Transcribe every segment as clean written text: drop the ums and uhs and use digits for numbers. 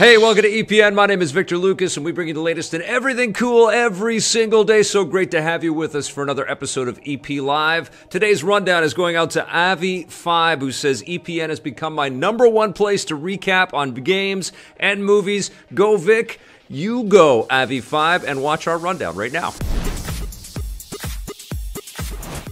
Hey, welcome to EPN. My name is Victor Lucas, and we bring you the latest in everything cool every single day. So great to have you with us for another episode of EP Live. Today's rundown is going out to Avi5, who says EPN has become my #1 place to recap on games and movies. Go Vic, you go Avi5, and watch our rundown right now.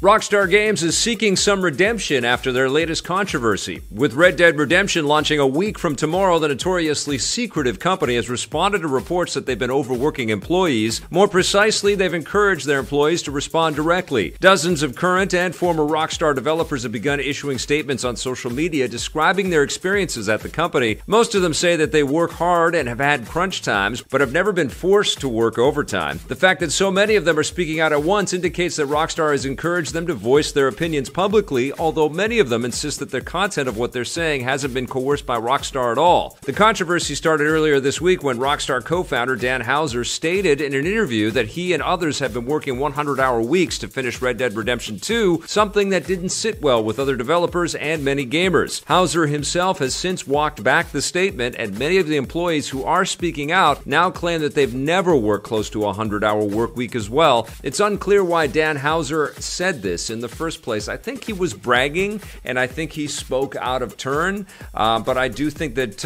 Rockstar Games is seeking some redemption after their latest controversy. With Red Dead Redemption launching a week from tomorrow, the notoriously secretive company has responded to reports that they've been overworking employees. More precisely, they've encouraged their employees to respond directly. Dozens of current and former Rockstar developers have begun issuing statements on social media describing their experiences at the company. Most of them say that they work hard and have had crunch times, but have never been forced to work overtime. The fact that so many of them are speaking out at once indicates that Rockstar has encouraged them to voice their opinions publicly, although many of them insist that the content of what they're saying hasn't been coerced by Rockstar at all. The controversy started earlier this week when Rockstar co-founder Dan Houser stated in an interview that he and others have been working 100-hour weeks to finish Red Dead Redemption 2, something that didn't sit well with other developers and many gamers. Houser himself has since walked back the statement, and many of the employees who are speaking out now claim that they've never worked close to a 100-hour work week as well. It's unclear why Dan Houser said this in the first place. I think he was bragging, and I think he spoke out of turn, but I do think that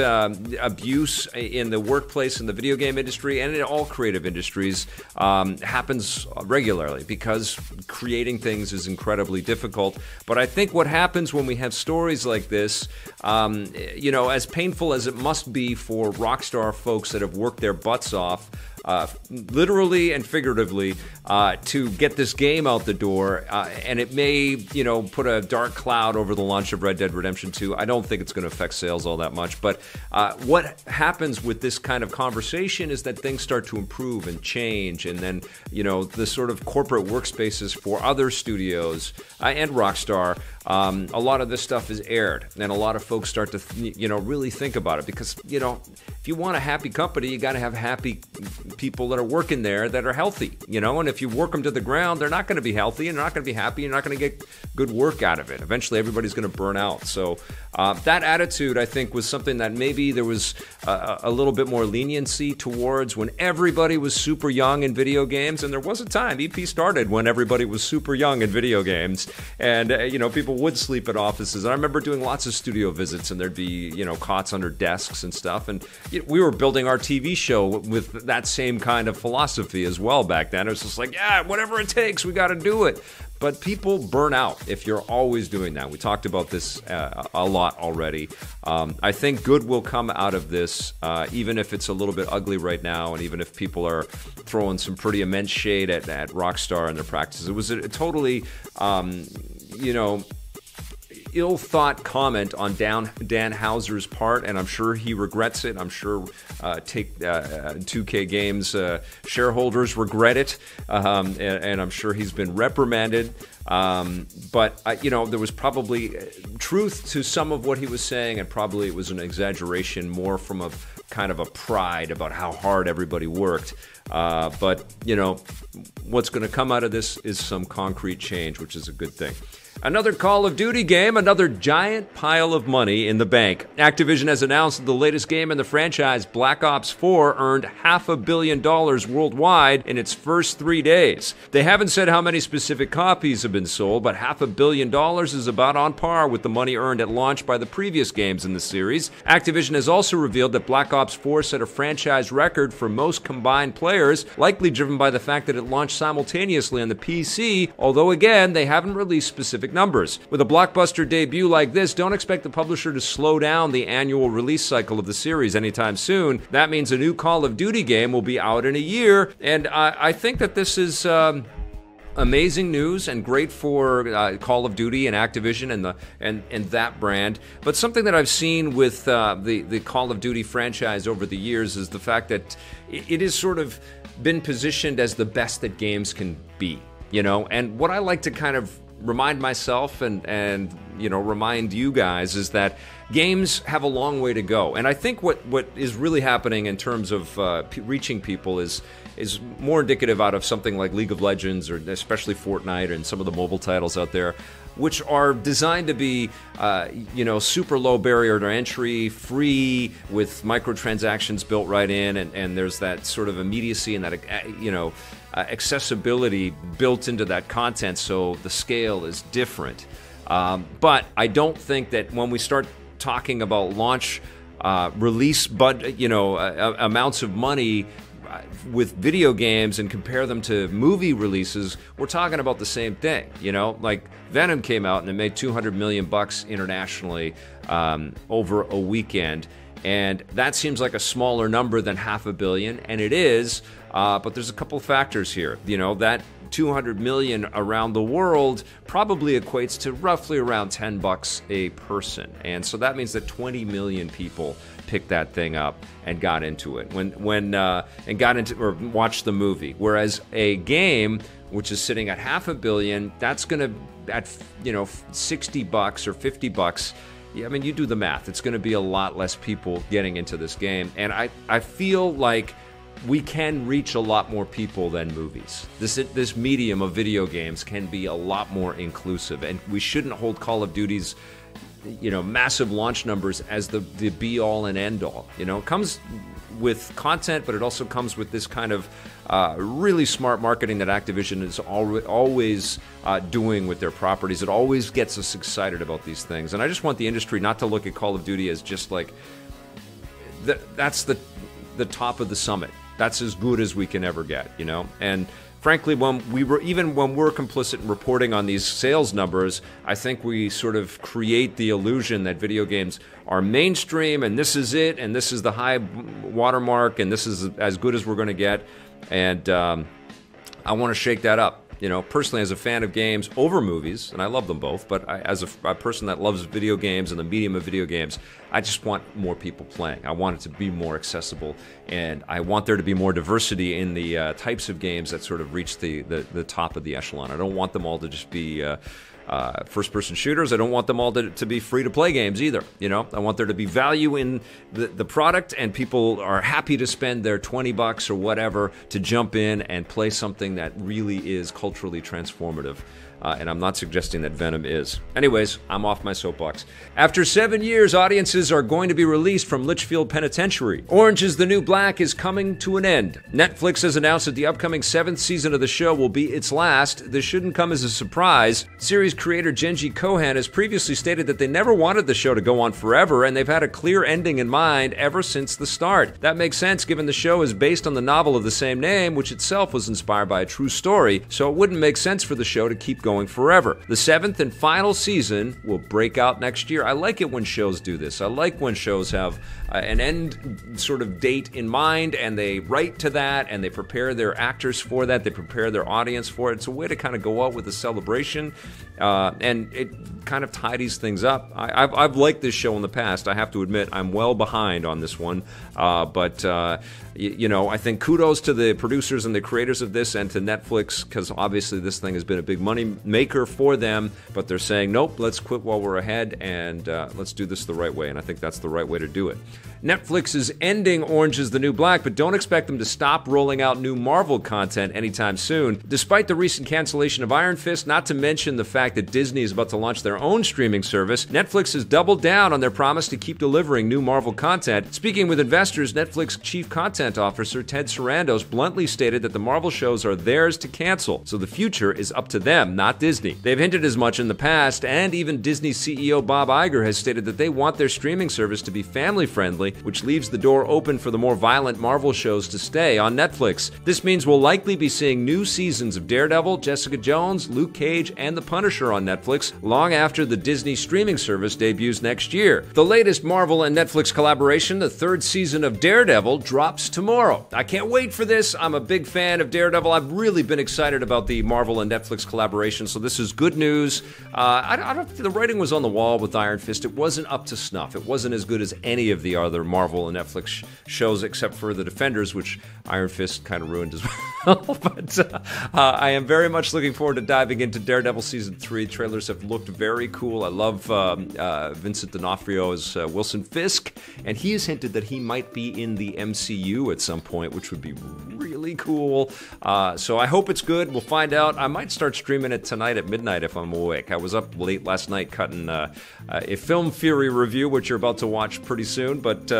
abuse in the workplace, in the video game industry, and in all creative industries happens regularly because creating things is incredibly difficult. But I think what happens when we have stories like this, as painful as it must be for Rockstar folks that have worked their butts off, literally and figuratively, to get this game out the door, and it may, put a dark cloud over the launch of Red Dead Redemption 2. I don't think it's going to affect sales all that much, but what happens with this kind of conversation is that things start to improve and change, and then, the sort of corporate workspaces for other studios and Rockstar, a lot of this stuff is aired, and a lot of folks start to, really think about it, because, if you want a happy company, you got to have happy people that are working there that are healthy, and if you work them to the ground, they're not going to be healthy, and they're not going to be happy, and you're not going to get good work out of it. Eventually, everybody's going to burn out. So that attitude, I think, was something that maybe there was a little bit more leniency towards when everybody was super young in video games, and there was a time, EP started when everybody was super young in video games, and, people would sleep at offices. And I remember doing lots of studio visits, and there'd be, cots under desks and stuff, and we were building our TV show with that same kind of philosophy as well back then. It was just like, yeah, whatever it takes, we got to do it. But people burn out if you're always doing that. We talked about this a lot already. I think good will come out of this, even if it's a little bit ugly right now, and even if people are throwing some pretty immense shade at Rockstar and their practices. It was a totally, ill-thought comment on Dan Houser's part, and I'm sure he regrets it. I'm sure 2K Games shareholders regret it, and I'm sure he's been reprimanded. But there was probably truth to some of what he was saying, and probably it was an exaggeration more from a kind of a pride about how hard everybody worked. But what's going to come out of this is some concrete change, which is a good thing. Another Call of Duty game, another giant pile of money in the bank. Activision has announced that the latest game in the franchise, Black Ops 4, earned $500 million worldwide in its first 3 days. They haven't said how many specific copies have been sold, but $500 million is about on par with the money earned at launch by the previous games in the series. Activision has also revealed that Black Ops 4 set a franchise record for most combined players, likely driven by the fact that it launched simultaneously on the PC, although again, they haven't released specific numbers. With a blockbuster debut like this, don't expect the publisher to slow down the annual release cycle of the series anytime soon. That means a new Call of Duty game will be out in a year, and I think that this is amazing news and great for Call of Duty and Activision and that brand. But something that I've seen with the Call of Duty franchise over the years is the fact that it has sort of been positioned as the best that games can be, and what I like to kind of remind myself and remind you guys is that games have a long way to go. And I think what is really happening in terms of reaching people is more indicative out of something like League of Legends, or especially Fortnite and some of the mobile titles out there. which are designed to be, super low barrier to entry, free, with microtransactions built right in, and there's that sort of immediacy and that, accessibility built into that content, so the scale is different. But I don't think that when we start talking about launch release, amounts of money with video games and compare them to movie releases, we're talking about the same thing. Like Venom came out and it made $200 million internationally over a weekend, and that seems like a smaller number than $500 million, and it is. But there's a couple factors here. That $200 million around the world probably equates to roughly around $10 a person, and so that means that 20 million people picked that thing up and got into it and got into or watched the movie. Whereas a game which is sitting at $500 million, that's going to at $60 or $50. I mean, you do the math. It's going to be a lot less people getting into this game, and I feel like we can reach a lot more people than movies. This medium of video games can be a lot more inclusive, and we shouldn't hold Call of Duty's massive launch numbers as the be-all and end-all. It comes with content, but it also comes with this kind of really smart marketing that Activision is always doing with their properties. It always gets us excited about these things, and I just want the industry not to look at Call of Duty as just like that's the top of the summit. That's as good as we can ever get, And frankly, when we're complicit in reporting on these sales numbers, I think we sort of create the illusion that video games are mainstream and this is it, and this is the high watermark, and this is as good as we're going to get. And I want to shake that up. Personally, as a fan of games over movies, and I love them both, but as a person that loves video games and the medium of video games, I just want more people playing. I want it to be more accessible, and I want there to be more diversity in the types of games that sort of reach the top of the echelon. I don't want them all to just be first-person shooters. I don't want them all to be free-to-play games either. I want there to be value in the product, and people are happy to spend their $20 or whatever to jump in and play something that really is culturally transformative. And I'm not suggesting that Venom is. Anyways, I'm off my soapbox. After 7 years, audiences are going to be released from Litchfield Penitentiary. Orange is the New Black is coming to an end. Netflix has announced that the upcoming 7th season of the show will be its last. This shouldn't come as a surprise. Series creator Genji Kohan has previously stated that they never wanted the show to go on forever, and they've had a clear ending in mind ever since the start. That makes sense given the show is based on the novel of the same name, which itself was inspired by a true story, so it wouldn't make sense for the show to keep going forever. The 7th and final season will break out next year. I like it when shows do this. I like when shows have an end sort of date in mind, and they write to that, and they prepare their actors for that, they prepare their audience for it. It's a way to kind of go out with a celebration, and it kind of tidies things up. I've liked this show in the past. I have to admit I'm well behind on this one, but I think kudos to the producers and the creators of this, and to Netflix, because obviously this thing has been a big money maker for them, but they're saying, nope, let's quit while we're ahead, and let's do this the right way, and I think that's the right way to do it. Netflix is ending Orange is the New Black, but don't expect them to stop rolling out new Marvel content anytime soon. Despite the recent cancellation of Iron Fist, not to mention the fact that Disney is about to launch their own streaming service, Netflix has doubled down on their promise to keep delivering new Marvel content. Speaking with investors, Netflix Chief Content Officer Ted Sarandos bluntly stated that the Marvel shows are theirs to cancel, so the future is up to them, not Disney. They've hinted as much in the past, and even Disney CEO Bob Iger has stated that they want their streaming service to be family-friendly, which leaves the door open for the more violent Marvel shows to stay on Netflix. This means we'll likely be seeing new seasons of Daredevil, Jessica Jones, Luke Cage, and The Punisher on Netflix long after the Disney streaming service debuts next year. The latest Marvel and Netflix collaboration, the 3rd season of Daredevil, drops tomorrow. I can't wait for this. I'm a big fan of Daredevil. I've really been excited about the Marvel and Netflix collaboration, so this is good news. I don't think the writing was on the wall with Iron Fist. It wasn't up to snuff. It wasn't as good as any of the other Marvel and Netflix shows, except for The Defenders, which Iron Fist kind of ruined as well. But I am very much looking forward to diving into Daredevil Season 3. Trailers have looked very cool. I love Vincent D'Onofrio as Wilson Fisk, and he has hinted that he might be in the MCU at some point, which would be really really cool. So I hope it's good. We'll find out. I might start streaming it tonight at midnight if I'm awake. I was up late last night cutting a Film Fury review, which you're about to watch pretty soon. But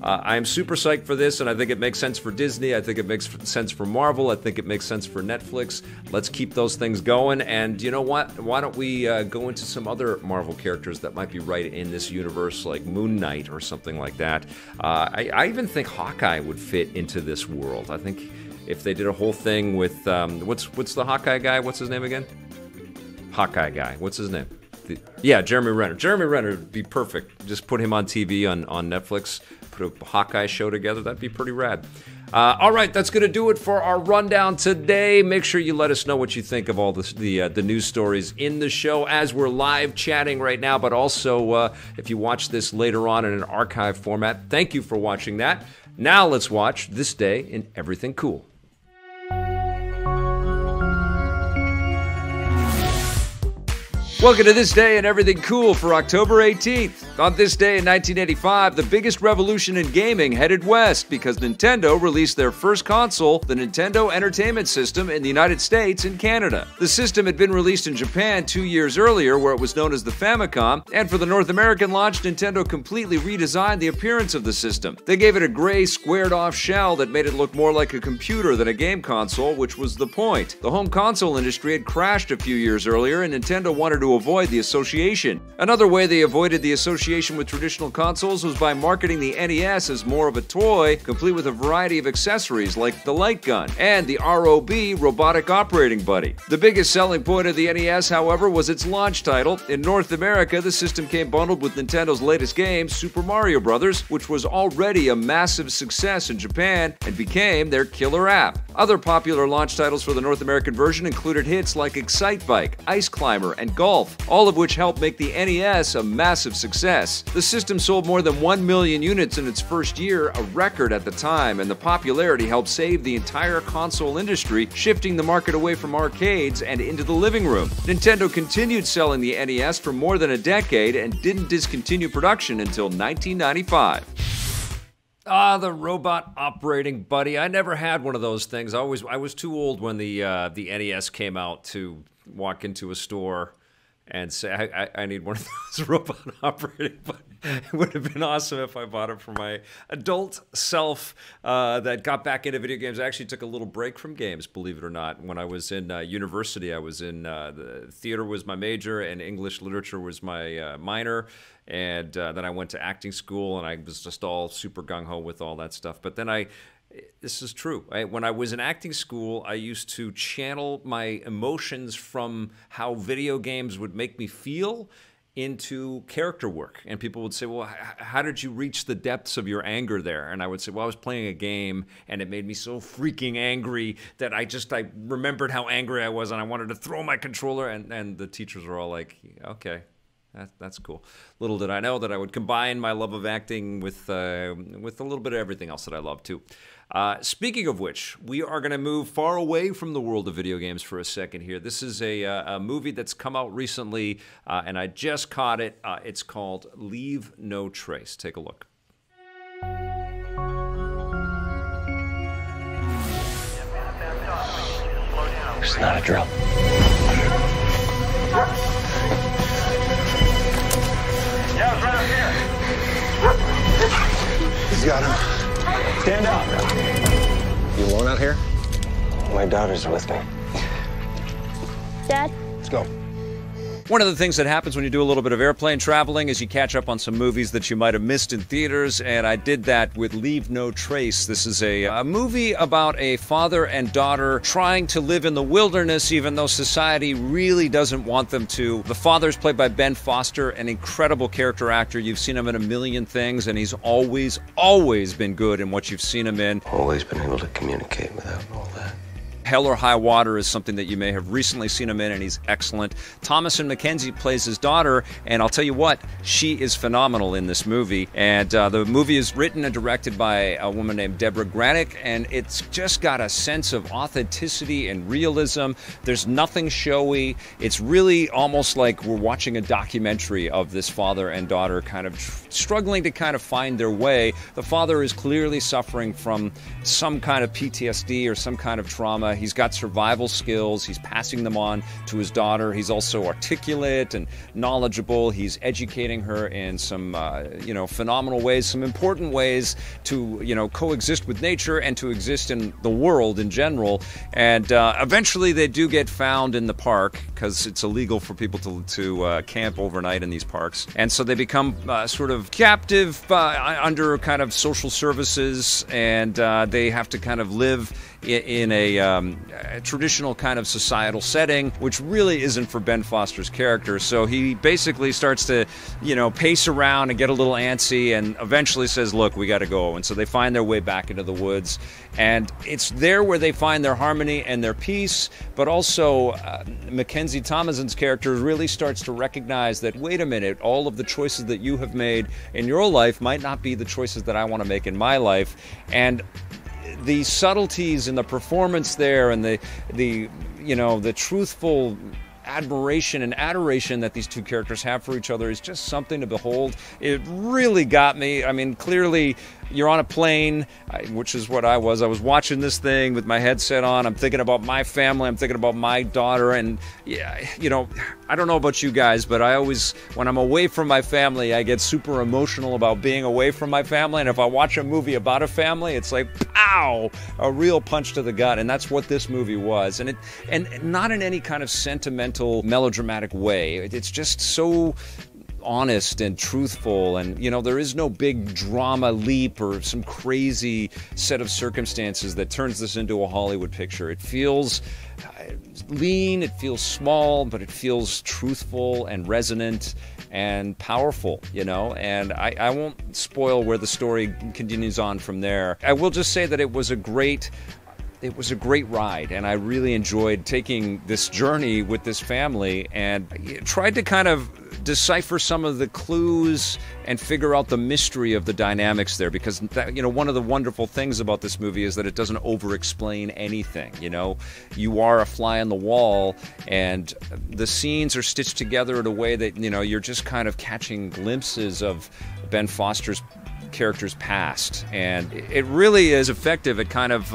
I'm super psyched for this, and I think it makes sense for Disney. I think it makes sense for Marvel. I think it makes sense for Netflix. Let's keep those things going. And you know what? Why don't we go into some other Marvel characters that might be right in this universe, like Moon Knight or something like that. I even think Hawkeye would fit into this world. I think if they did a whole thing with what's the Hawkeye guy? What's his name again? Hawkeye guy. What's his name? Yeah, Jeremy Renner. Jeremy Renner would be perfect. Just put him on TV on Netflix. Put a Hawkeye show together. That'd be pretty rad. All right, that's going to do it for our rundown today. Make sure you let us know what you think of all the news stories in the show as we're live chatting right now, but also if you watch this later on in an archive format, thank you for watching that. Now let's watch This Day in Everything Cool. Welcome to This Day in Everything Cool for October 18th. On this day in 1985, the biggest revolution in gaming headed west because Nintendo released their first console, the Nintendo Entertainment System, in the United States and Canada. The system had been released in Japan 2 years earlier, where it was known as the Famicom, and for the North American launch, Nintendo completely redesigned the appearance of the system. They gave it a gray, squared-off shell that made it look more like a computer than a game console, which was the point. The home console industry had crashed a few years earlier, and Nintendo wanted to avoid the association. Another way they avoided the association with traditional consoles was by marketing the NES as more of a toy, complete with a variety of accessories like the light gun and the ROB, Robotic Operating Buddy. The biggest selling point of the NES, however, was its launch title. In North America, the system came bundled with Nintendo's latest game, Super Mario Bros., which was already a massive success in Japan and became their killer app. Other popular launch titles for the North American version included hits like Excite Bike, Ice Climber, and Golf, all of which helped make the NES a massive success. The system sold more than 1 million units in its first year, a record at the time, and the popularity helped save the entire console industry, shifting the market away from arcades and into the living room. Nintendo continued selling the NES for more than a decade and didn't discontinue production until 1995. The Robot Operating Buddy. I never had one of those things. I was too old when the NES came out to walk into a store and say, I need one of those Robot Operating Buddy. It would have been awesome if I bought it for my adult self that got back into video games. I actually took a little break from games, believe it or not. When I was in university, I was in the theater was my major and English literature was my minor. And then I went to acting school and I was just all super gung-ho with all that stuff. But then this is true. When I was in acting school, I used to channel my emotions from how video games would make me feel into character work. And people would say, well, how did you reach the depths of your anger there? And I would say, well, I was playing a game and it made me so freaking angry that I remembered how angry I was and I wanted to throw my controller. And the teachers were all like, okay. That's cool. Little did I know that I would combine my love of acting with a little bit of everything else that I love too. Speaking of which, we are going to move far away from the world of video games for a second here. This is a movie that's come out recently, and I just caught it. It's called Leave No Trace. Take a look. It's not a drill. Yeah, it's right up here. He's got him. Stand up. You alone out here? My daughter's with me. Dad? Let's go. One of the things that happens when you do a little bit of airplane traveling is you catch up on some movies that you might have missed in theaters, and I did that with Leave No Trace. This is a movie about a father and daughter trying to live in the wilderness even though society really doesn't want them to. The father's played by Ben Foster, an incredible character actor. You've seen him in a million things, and he's always been good in what you've seen him in. Always been able to communicate without all that. Hell or High Water is something that you may have recently seen him in, and he's excellent. Thomasin McKenzie plays his daughter, and I'll tell you what, she is phenomenal in this movie. And the movie is written and directed by a woman named Deborah Granick, and it's just got a sense of authenticity and realism. There's nothing showy. It's really almost like we're watching a documentary of this father and daughter kind of struggling to kind of find their way. The father is clearly suffering from some kind of PTSD or some kind of trauma. He's got survival skills. He's passing them on to his daughter. He's also articulate and knowledgeable. He's educating her in some, phenomenal ways, some important ways to, coexist with nature and to exist in the world in general. And eventually they do get found in the park because it's illegal for people to camp overnight in these parks. And so they become sort of captive under kind of social services, and they have to kind of live in a traditional kind of societal setting, which really isn't for Ben Foster's character. So he basically starts to, pace around and get a little antsy, and eventually says, look, we got to go. And so they find their way back into the woods, and it's there where they find their harmony and their peace, but also Mackenzie Thomasin's character really starts to recognize that, wait a minute, all of the choices that you have made in your life might not be the choices that I want to make in my life. And the subtleties in the performance there, and the truthful admiration and adoration that these two characters have for each other is just something to behold. It really got me. I mean, clearly you're on a plane, which is what I was. I was watching this thing with my headset on. I'm thinking about my family. I'm thinking about my daughter. And, yeah, I don't know about you guys, but I always, when I'm away from my family, I get super emotional about being away from my family. And if I watch a movie about a family, it's like, pow, a real punch to the gut. And that's what this movie was. And not in any kind of sentimental, melodramatic way. It's just so honest and truthful, and there is no big drama leap or some crazy set of circumstances that turns this into a Hollywood picture. It feels lean, it feels small, but it feels truthful and resonant and powerful, and I won't spoil where the story continues on from there. I will just say that it was a great ride, and I really enjoyed taking this journey with this family, and tried to kind of decipher some of the clues and figure out the mystery of the dynamics there, because one of the wonderful things about this movie is that it doesn't over-explain anything. You are a fly on the wall, and the scenes are stitched together in a way that you're just kind of catching glimpses of Ben Foster's character's past, and it really is effective at kind of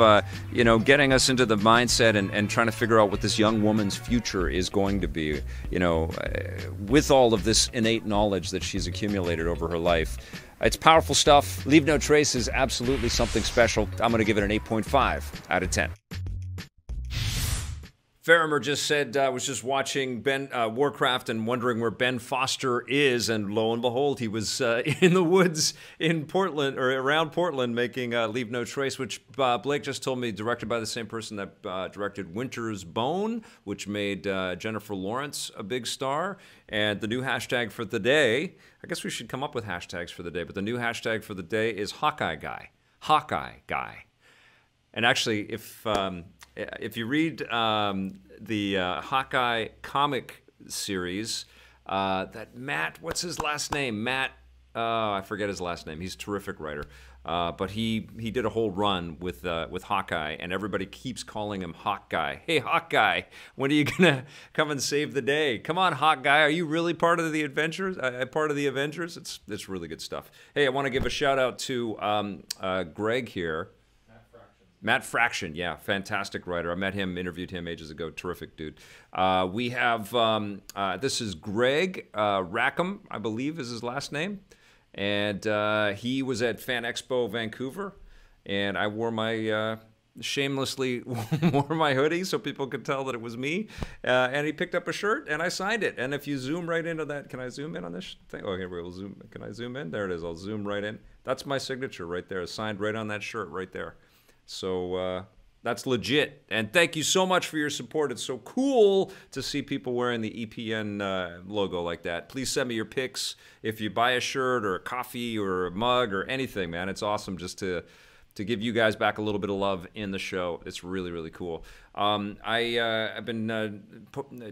getting us into the mindset and trying to figure out what this young woman's future is going to be, with all of this innate knowledge that she's accumulated over her life. It's powerful stuff. Leave No Trace is absolutely something special. I'm going to give it an 8.5 out of 10. Farimer just said, I was just watching Warcraft and wondering where Ben Foster is, and lo and behold, he was in the woods in Portland, or around Portland, making Leave No Trace, which Blake just told me directed by the same person that directed Winter's Bone, which made Jennifer Lawrence a big star. And the new hashtag for the day, I guess we should come up with hashtags for the day, but the new hashtag for the day is Hawkeye Guy. Hawkeye Guy. And actually, if you read the Hawkeye comic series, that Matt, what's his last name? Matt, I forget his last name. He's a terrific writer. But he did a whole run with Hawkeye, and everybody keeps calling him Hawkeye. Hey, Hawkeye, when are you gonna come and save the day? Come on, Hawkeye, are you really part of the Avengers? It's really good stuff. Hey, I want to give a shout out to Greg here. Matt Fraction, yeah, fantastic writer. I met him, interviewed him ages ago. Terrific dude. We have, this is Greg Rackham, I believe is his last name. And he was at Fan Expo Vancouver. And I wore my, shamelessly wore my hoodie so people could tell that it was me. And he picked up a shirt and I signed it. And if you zoom right into that, can I zoom in on this thing? Oh, here we'll zoom. Can I zoom in? There it is. I'll zoom right in. That's my signature right there, signed right on that shirt right there. So that's legit. And thank you so much for your support. It's so cool to see people wearing the EPN logo like that. Please send me your pics if you buy a shirt or a coffee or a mug or anything, man. It's awesome just to to give you guys back a little bit of love in the show. It's really, really cool. I've been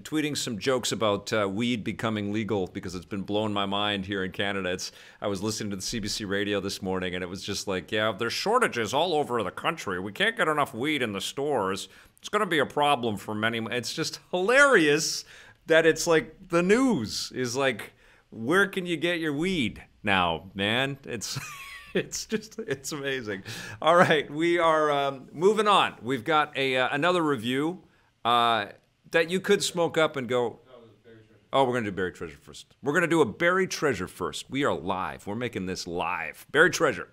tweeting some jokes about weed becoming legal because it's been blowing my mind here in Canada. I was listening to the CBC radio this morning, and it was just like, yeah, there's shortages all over the country. We can't get enough weed in the stores. It's going to be a problem for many. It's just hilarious that it's like the news is like, where can you get your weed now, man? It's it's amazing. All right, we are moving on. We've got another review that you could smoke up and go, oh, we're going to do Buried Treasure first. We're going to do a Buried Treasure first. We are live. We're making this live. Buried Treasure.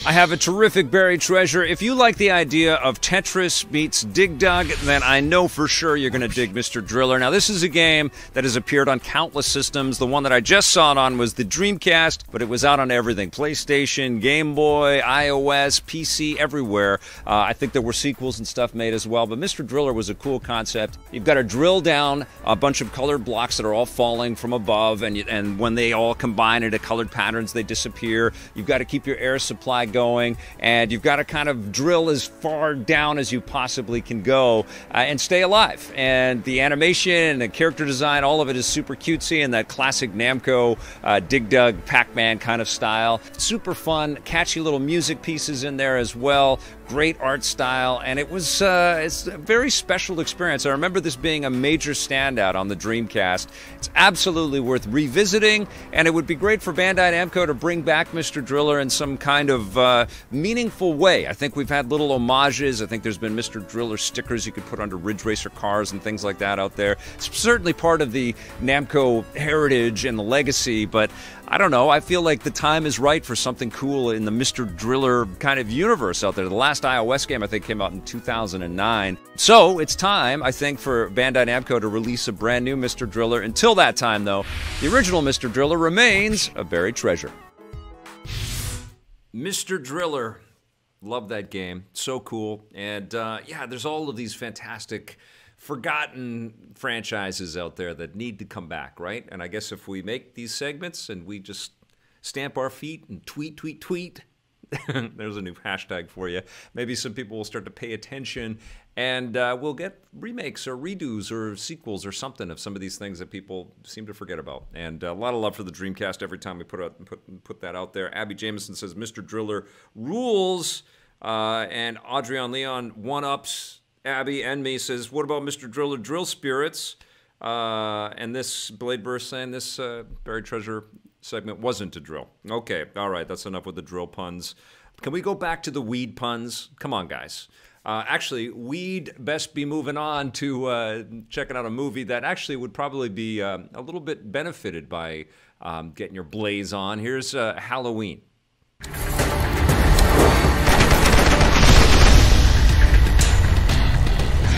I have a terrific buried treasure. If you like the idea of Tetris meets Dig Dug, then I know for sure you're going to dig Mr. Driller. Now, this is a game that has appeared on countless systems. The one that I just saw it on was the Dreamcast, but it was out on everything. PlayStation, Game Boy, iOS, PC, everywhere. I think there were sequels and stuff made as well, but Mr. Driller was a cool concept. You've got to drill down a bunch of colored blocks that are all falling from above, and when they all combine into colored patterns, they disappear. You've got to keep your air supply going, and you've got to kind of drill as far down as you possibly can go and stay alive. And the animation and the character design, all of it is super cutesy in that classic Namco Dig Dug Pac-Man kind of style. Super fun, catchy little music pieces in there as well. Great art style, and it's a very special experience. I remember this being a major standout on the Dreamcast. It's absolutely worth revisiting, and it would be great for Bandai Namco to bring back Mr. Driller in some kind of meaningful way. I think we've had little homages. I think there's been Mr. Driller stickers you could put under Ridge Racer cars and things like that out there. It's certainly part of the Namco heritage and the legacy, but I don't know. I feel like the time is right for something cool in the Mr. Driller kind of universe out there. The last iOS game, I think, came out in 2009. So it's time, I think, for Bandai Namco to release a brand new Mr. Driller. Until that time, though, the original Mr. Driller remains a buried treasure. Mr. Driller. Love that game. So cool. And yeah, there's all of these fantastic forgotten franchises out there that need to come back, right? And I guess if we make these segments and we just stamp our feet and tweet, there's a new hashtag for you. Maybe some people will start to pay attention, and we'll get remakes or redos or sequels or something of some of these things that people seem to forget about. And a lot of love for the Dreamcast every time we put that out there. Abby Jameson says Mr. Driller rules, and Adrian Leon one-ups Abby and me, says, what about Mr. Driller Drill Spirits? And this Blade Burst saying this Buried Treasure segment wasn't a drill. Okay, all right, that's enough with the drill puns. Can we go back to the weed puns? Come on, guys. Actually, we'd best be moving on to checking out a movie that actually would probably be a little bit benefited by getting your blaze on. Here's Halloween.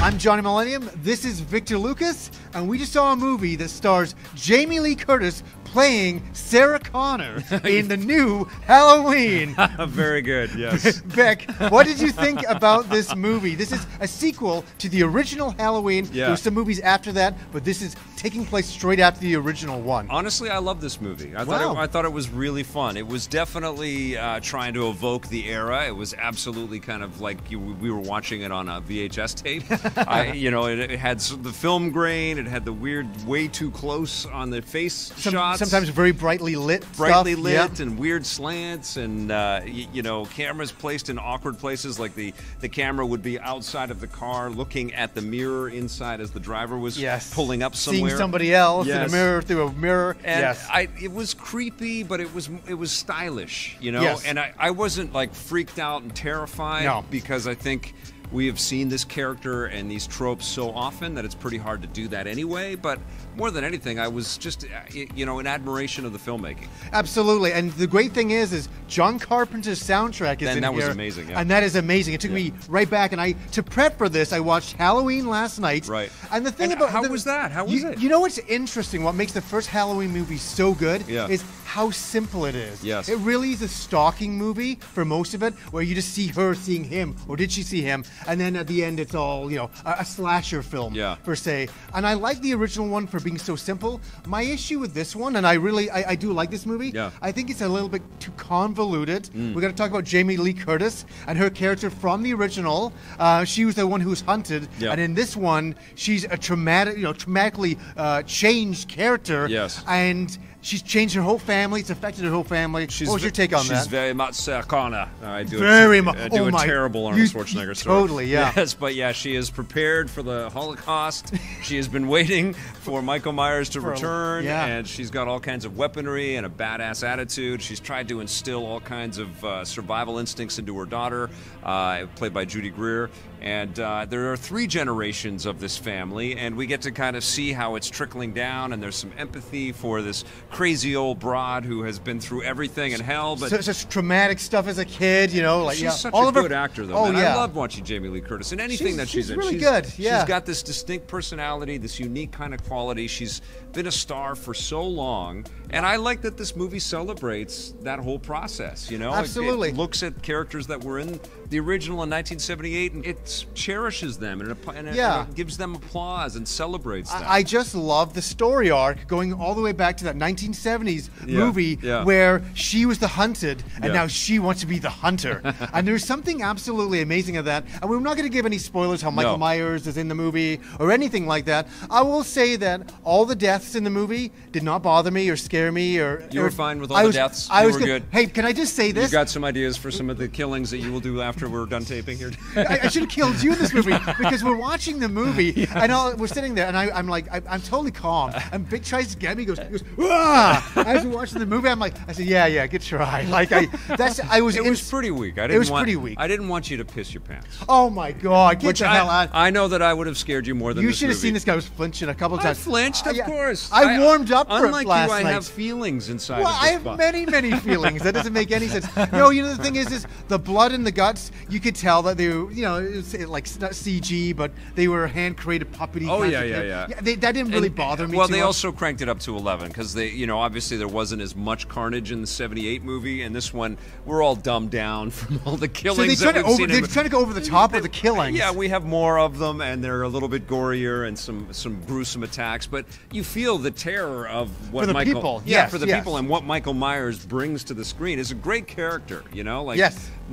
I'm Johnny Millenium, this is Victor Lucas, and we just saw a movie that stars Jamie Lee Curtis playing Sarah Connor in the new Halloween. Very good, yes. Beck, what did you think about this movie? This is a sequel to the original Halloween. Yeah. There were some movies after that, but this is taking place straight after the original one. Honestly, I love this movie. I thought it was really fun. It was definitely trying to evoke the era. It was absolutely kind of like we were watching it on a VHS tape. It had the film grain. It had the weird, way too close on the face shots. Sometimes very brightly lit and weird slants, and cameras placed in awkward places, like the camera would be outside of the car looking at the mirror inside as the driver was pulling up somewhere. Seeing somebody else in a mirror through a mirror. And it was creepy, but it was stylish, Yes. And I wasn't like freaked out and terrified because I think we have seen this character and these tropes so often that it's pretty hard to do that anyway. But more than anything, I was just, in admiration of the filmmaking. Absolutely. And the great thing is John Carpenter's soundtrack is in here. And that was amazing, yeah. And that is amazing. It took me right back. And to prep for this, I watched Halloween last night. Right. And the thing about... How was that? How was it? You know what's interesting? What makes the first Halloween movie so good is how simple it is. Yes. It really is a stalking movie for most of it, where you just see her seeing him, or did she see him? And then at the end, it's all, you know, a slasher film, per se. And I like the original one for being so simple. My issue with this one, and I do like this movie, I think it's a little bit too convoluted. We're going to talk about Jamie Lee Curtis and her character from the original. She was the one who was hunted, and in this one, she's a traumatically changed character. Yes. And she's changed her whole family. It's affected her whole family. What was your take on that? She's very much Sarah Connor. I do very I do a terrible Arnold Schwarzenegger story. Totally, yeah. Yes, but yeah, she is prepared for the Holocaust. She has been waiting for Michael Myers to return, and she's got all kinds of weaponry and a badass attitude. She's tried to instill all kinds of survival instincts into her daughter, played by Judy Greer. And there are 3 generations of this family, and we get to kind of see how it's trickling down, and there's some empathy for this crazy old broad who has been through everything in hell. But such traumatic stuff as a kid, you know. Like, she's such a good actor, though. Oh, I love watching Jamie Lee Curtis in anything that she's in. Really good. Yeah. She's got this distinct personality, this unique kind of quality. She's been a star for so long, and I like that this movie celebrates that whole process. You know, absolutely. It looks at characters that were in the original in 1978, and it cherishes them, and it gives them applause and celebrates them. I just love the story arc going all the way back to that 1970s movie where she was the hunted, and now she wants to be the hunter. And there's something absolutely amazing of that. And we're not going to give any spoilers how Michael Myers is in the movie or anything like that. I will say that all the deaths in the movie did not bother me or scare me. You were fine with all the deaths? You were good? Hey, can I just say this? You got some ideas for some of the killings that you will do after we're done taping here? I should have killed you in this movie, because we're watching the movie, and we're sitting there, and I'm like, I'm totally calm. And Vic tries to get me, he goes, "Ah!" As we're watching the movie, I said, yeah, good try. Like it was pretty weak. It was pretty weak. I didn't want you to piss your pants. Oh my God, get the hell out! I know that I would have scared you more than you this should have movie. seen this guy was flinching a couple of times. I flinched, of course. I warmed up for it last night. Unlike you, I have feelings inside. Well, I have many feelings. That doesn't make any sense. No, you know the thing is the blood and the guts. You could tell that they were, it was like not CG, but they were hand-created puppety. Oh yeah. That didn't really bother me. Well, they also cranked it up to 11 because they, obviously there wasn't as much carnage in the '78 movie, and this one we're all dumbed down from all the killings. So they're trying to go over the top of the killings. Yeah, we have more of them, and they're a little bit gorier and some gruesome attacks. But you feel the terror of what for the Michael. People. Yeah, for the people, and what Michael Myers brings to the screen is a great character.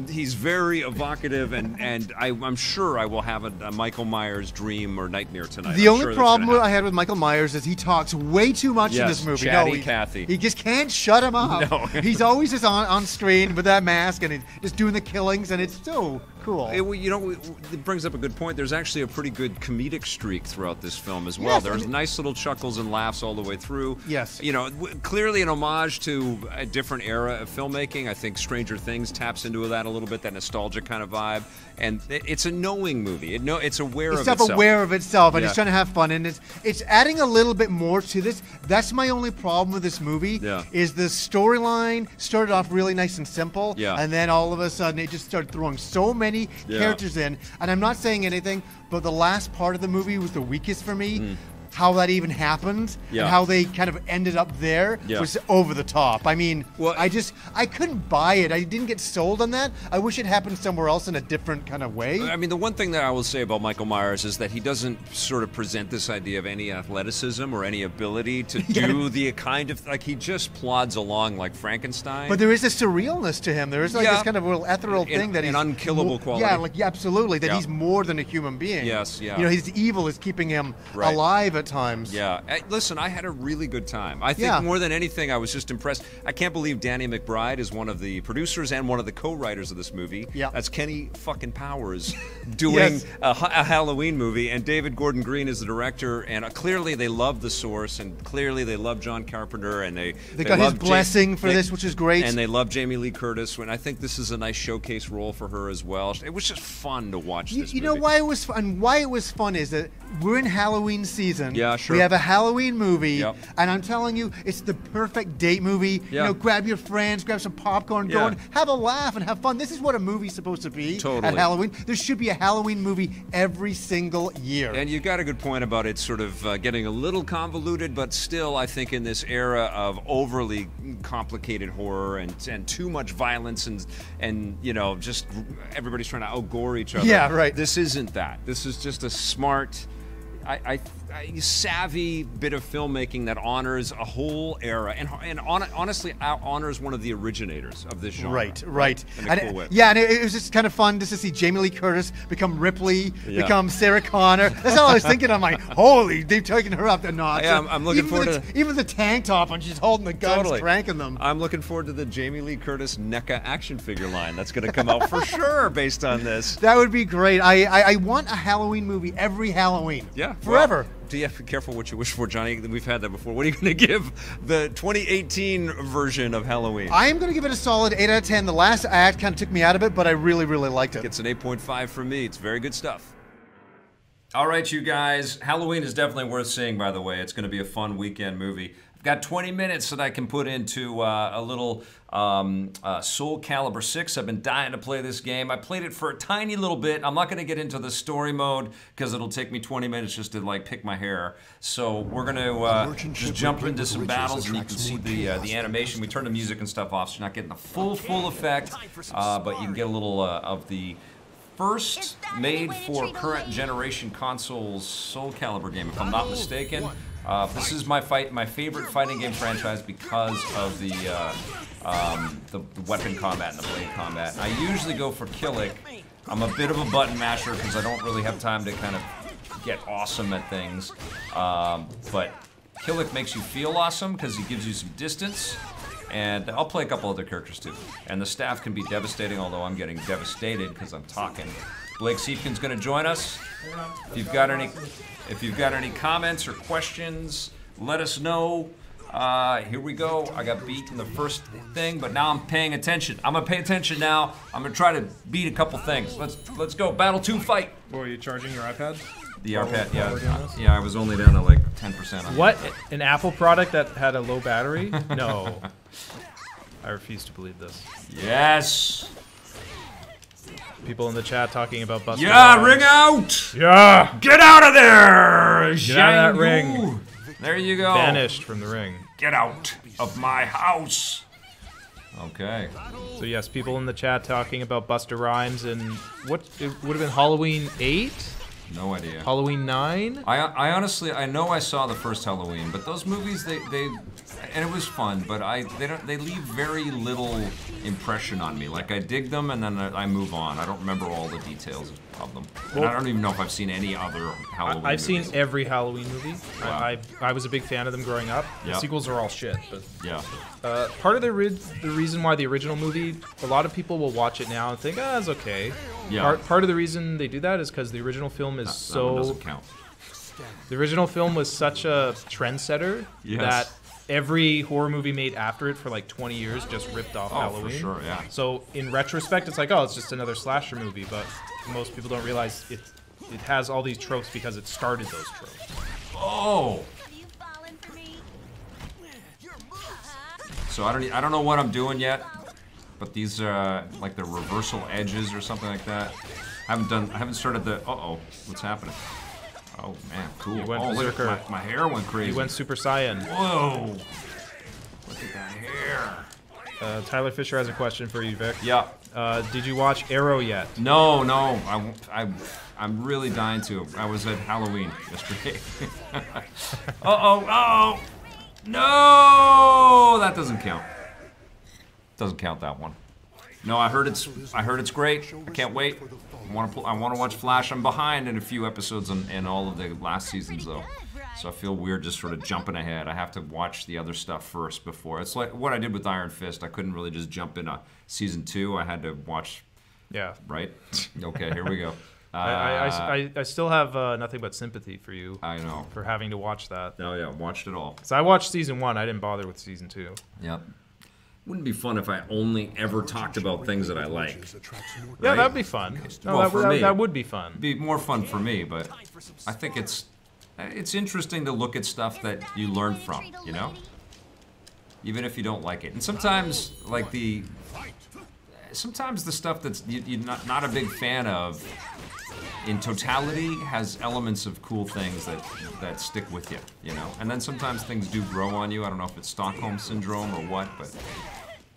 He's very evocative, and I'm sure I will have a Michael Myers dream or nightmare tonight. The only problem I had with Michael Myers is he talks way too much in this movie. Chatty Cathy. He just can't shut him up. No. He's always just on screen with that mask and just doing the killings, and it's so cool. It brings up a good point. There's actually a pretty good comedic streak throughout this film as well. There's nice little chuckles and laughs all the way through. Yes. Clearly an homage to a different era of filmmaking. I think Stranger Things taps into that a little bit, that nostalgia kind of vibe. And it's a knowing movie. It's aware of itself. It's self-aware of itself, and it's trying to have fun. And it's adding a little bit more to this. That's my only problem with this movie. Is the storyline started off really nice and simple, and then all of a sudden it just started throwing so many characters in. And I'm not saying anything, but the last part of the movie was the weakest for me. How that even happened and how they kind of ended up there was over the top. I mean, I couldn't buy it. I didn't get sold on that. I wish it happened somewhere else in a different kind of way. I mean, the one thing that I will say about Michael Myers is that he doesn't sort of present this idea of any athleticism or any ability to do the kind of, like, he just plods along like Frankenstein. But there is a surrealness to him. There is like this kind of little ethereal thing that he's an unkillable quality. Absolutely. That he's more than a human being. Yes, his evil is keeping him alive at times. Yeah. Listen, I had a really good time. I think more than anything, I was just impressed. I can't believe Danny McBride is one of the producers and one of the co-writers of this movie. That's Kenny fucking Powers doing a Halloween movie, and David Gordon Green is the director, and clearly they love the source, and clearly they love John Carpenter, and they got his blessing for this, which is great. And they love Jamie Lee Curtis, and I think this is a nice showcase role for her as well. It was just fun to watch this movie. You know why it was fun? Why it was fun is that we're in Halloween season, Yeah, sure. We have a Halloween movie, and I'm telling you, it's the perfect date movie. You know, grab your friends, grab some popcorn, go and have a laugh and have fun. This is what a movie's supposed to be at Halloween. There should be a Halloween movie every single year. And you got a good point about it sort of getting a little convoluted, but still, I think in this era of overly complicated horror and too much violence and you know, just everybody's trying to out-gore each other. Yeah, right. This isn't that. This is just a smart, savvy bit of filmmaking that honors a whole era and honestly honors one of the originators of this genre. Right. In a cool way. Yeah, and it was just kind of fun just to see Jamie Lee Curtis become Ripley, become Sarah Connor. That's all I was thinking. I'm like, holy, they've taken her up the notch. Yeah, I'm looking forward to even the tank top when she's holding the guns, cranking them. I'm looking forward to the Jamie Lee Curtis NECA action figure line. That's going to come out for sure based on this. That would be great. I want a Halloween movie every Halloween. Yeah, forever. Well, do you have to be careful what you wish for, Johnny? We've had that before. What are you going to give the 2018 version of Halloween? I am going to give it a solid 8 out of 10. The last act kind of took me out of it, but I really, really liked it. It's an 8.5 from me. It's very good stuff. All right, you guys. Halloween is definitely worth seeing, by the way. It's going to be a fun weekend movie. I've got 20 minutes that I can put into a little Soulcalibur 6. I've been dying to play this game. I played it for a tiny little bit. I'm not going to get into the story mode because it'll take me 20 minutes just to like pick my hair. So we're going to just jump into some battles, and you can see the animation. We turn the music and stuff off, so you're not getting the full effect, but you can get a little of the first made for current generation consoles Soulcalibur game, if I'm not mistaken. This is my favorite fighting game franchise because of the weapon combat and the blade combat. I usually go for Killick. I'm a bit of a button masher because I don't really have time to kind of get awesome at things. But Killick makes you feel awesome because he gives you some distance. And I'll play a couple other characters too. And the staff can be devastating, although I'm getting devastated because I'm talking. Blake Siefkin's going to join us. If you've got any comments or questions, let us know. Here we go. I got beat in the first thing, but now I'm paying attention. I'm gonna pay attention now. I'm gonna try to beat a couple things. Let's go. Battle 2 fight. Boy, are you charging your iPad? The iPad, yeah. I was only down to like 10% on What? An Apple product that had a low battery? No. I refuse to believe this. Yes. People in the chat talking about Buster. Yeah, ring out! Yeah! Get out of there! Get out of that ring. There you go. Banished from the ring. Get out of my house. Okay. So yes, people in the chat talking about Busta Rhymes and what it would have been Halloween 8? No idea. Halloween 9? I honestly, I know I saw the first Halloween, but those movies, they and it was fun, but they leave very little impression on me. Like I dig them and then I move on. I don't remember all the details of them. And I don't even know if I've seen any other Halloween I've movies. seen every Halloween movie. Wow. I was a big fan of them growing up. Yep. The sequels are all shit. But yeah. Part of the reason why the original movie, a lot of people will watch it now and think, ah, it's okay. Yeah. Part of the reason they do that is because the original film is That one doesn't count. The original film was such a trendsetter that every horror movie made after it for like 20 years just ripped off Halloween. For sure, yeah. So in retrospect, it's like, oh, it's just another slasher movie, but most people don't realize it has all these tropes because it started those tropes. Oh. So I don't know what I'm doing yet, but these are like the reversal edges or something like that. I haven't started the. What's happening? Oh man, cool. Oh, look at my hair went crazy. He went Super Saiyan. Whoa! Look at that hair. Tyler Fisher has a question for you, Vic. Yeah. Did you watch Arrow yet? No. I'm really dying to. I was at Halloween yesterday. Uh-oh. No! That doesn't count. Doesn't count that one. No, I heard it's great. I can't wait. I want to watch Flash. I'm behind in a few episodes in all of the last seasons though. So I feel weird just sort of jumping ahead. I have to watch the other stuff first before. It's like what I did with Iron Fist. I couldn't really just jump into season 2. I had to watch. Yeah. Right? Okay, here we go. I still have nothing but sympathy for you. I know. For having to watch that. Oh yeah, watched it all. So I watched season 1. I didn't bother with season 2. Yep. Wouldn't it be fun if I only ever talked about things that I like? Yeah, that'd be fun. No, well, for me, that would be fun. It'd be more fun for me, but I think it's interesting to look at stuff that you learn from, you know? Even if you don't like it. And sometimes, like sometimes the stuff that's you're not a big fan of, in totality, has elements of cool things that stick with you, you know? And then sometimes things do grow on you. I don't know if it's Stockholm Syndrome or what, but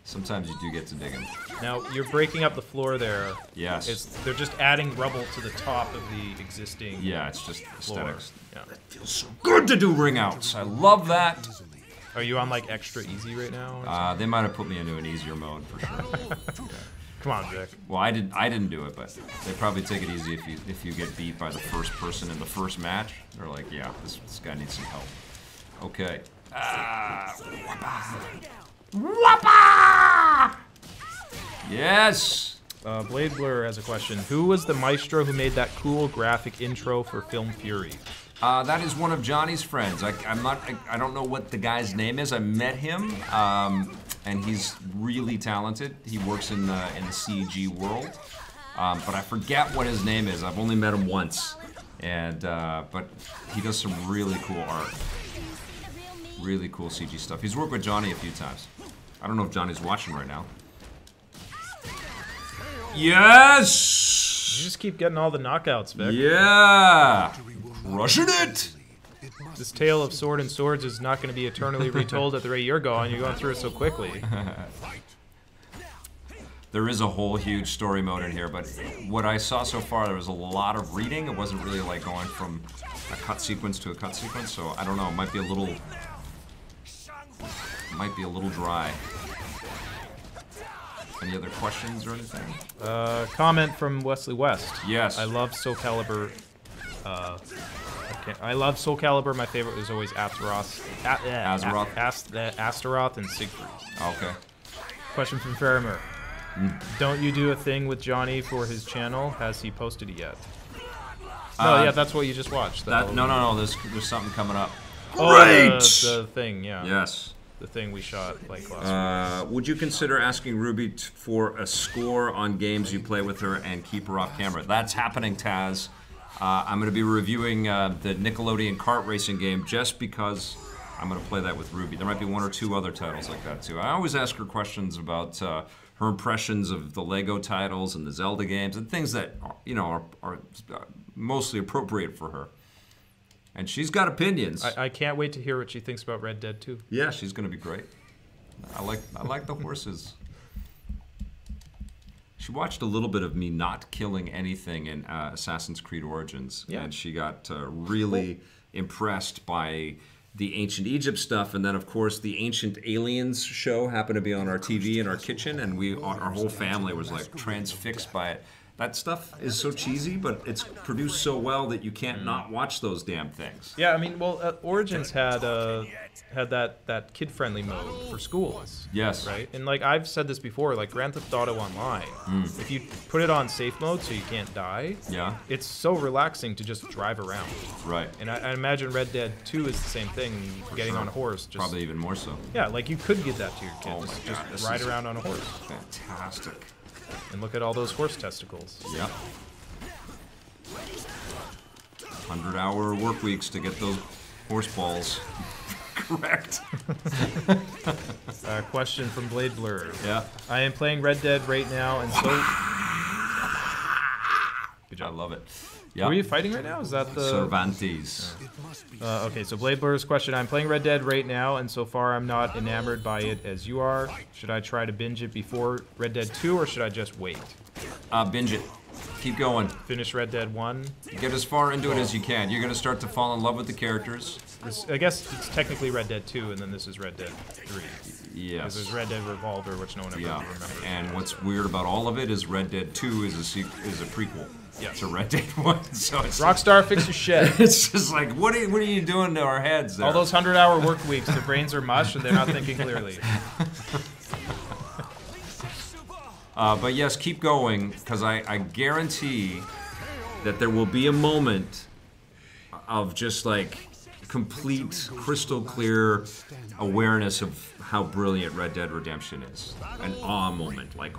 sometimes you do get to dig them. Now, you're breaking up the floor there. Yes. They're just adding rubble to the top of the existing Yeah, it's just aesthetics. Yeah. It feels so good to do ring outs. I love that. Are you on like extra easy right now? They might have put me into an easier mode for sure. Yeah. Come on, Vic. Well, I didn't do it, but they probably take it easy if you get beat by the first person in the first match. They're like, yeah, this guy needs some help. Okay. Whoppa! Yes. Blade Blur has a question. Who was the maestro who made that cool graphic intro for Film Fury? That is one of Johnny's friends. I don't know what the guy's name is. I met him, and he's really talented. He works in the CG world, but I forget what his name is. I've only met him once, and but he does some really cool art, really cool CG stuff. He's worked with Johnny a few times. I don't know if Johnny's watching right now. Yes! You just keep getting all the knockouts, Vic. Yeah! Crushing it! This tale of sword and swords is not going to be eternally retold at the rate you're going. You're going through it so quickly. There is a whole huge story mode in here, but what I saw so far, there was a lot of reading. It wasn't really like going from a cut sequence to a cut sequence, so I don't know. It might be a little dry. Any other questions or anything? Comment from Wesley West. Yes. I love Soulcalibur. I love Soulcalibur. My favorite was always Astaroth. Astaroth and Siegfried. Okay. Question from Faramer. Don't you do a thing with Johnny for his channel? Has he posted it yet? No, yeah, that's what you just watched. No. There's something coming up. Great! The thing, yeah. Yes. The thing we shot like last week. Would you consider asking Ruby for a score on games you play with her and keep her off camera? That's happening, Taz. I'm going to be reviewing the Nickelodeon kart racing game just because I'm going to play that with Ruby. There might be one or two other titles like that too. I always ask her questions about her impressions of the Lego titles and the Zelda games and things that are mostly appropriate for her. And she's got opinions. I can't wait to hear what she thinks about Red Dead 2. Yeah, she's going to be great. I like the horses. She watched a little bit of me not killing anything in Assassin's Creed Origins, and she got really impressed by the ancient Egypt stuff, and then of course the Ancient Aliens show happened to be on our TV in our kitchen, and our whole family was like transfixed by it. That stuff is so cheesy, but it's produced so well that you can't not watch those damn things. Yeah, I mean, well, Origins had that kid-friendly mode for schools. Yes. Right? And like I've said this before, like Grand Theft Auto Online, if you put it on safe mode so you can't die, it's so relaxing to just drive around. Right. And I imagine Red Dead 2 is the same thing, getting on a horse. Probably even more so. Yeah, like you could give that to your kid. Just ride around on a horse. Fantastic. And look at all those horse testicles. Yep. 100-hour work weeks to get those horse balls correct. Question from Blade Blur. Yeah. I am playing Red Dead right now, and so... Good job. I love it. Yep. Who are you fighting right now? Is that the... Cervantes. Okay, so Blade Blur's question. I'm playing Red Dead right now, and so far I'm not enamored by it as you are. Should I try to binge it before Red Dead 2, or should I just wait? Binge it. Keep going. Finish Red Dead 1. Get as far into it as you can. You're going to start to fall in love with the characters. I guess it's technically Red Dead 2, and then this is Red Dead 3. Yes. Because there's Red Dead Revolver, which no one ever remembers. And what's weird about all of it is Red Dead 2 is a prequel. Yeah. To Red Dead 1. So it's Rockstar, fix your shit. It's just like, what are you doing to our heads there? All those 100-hour work weeks, their brains are mush, and they're not thinking clearly. But yes, keep going, because I guarantee that there will be a moment of just like complete, crystal clear awareness of how brilliant Red Dead Redemption is. An awe moment, like,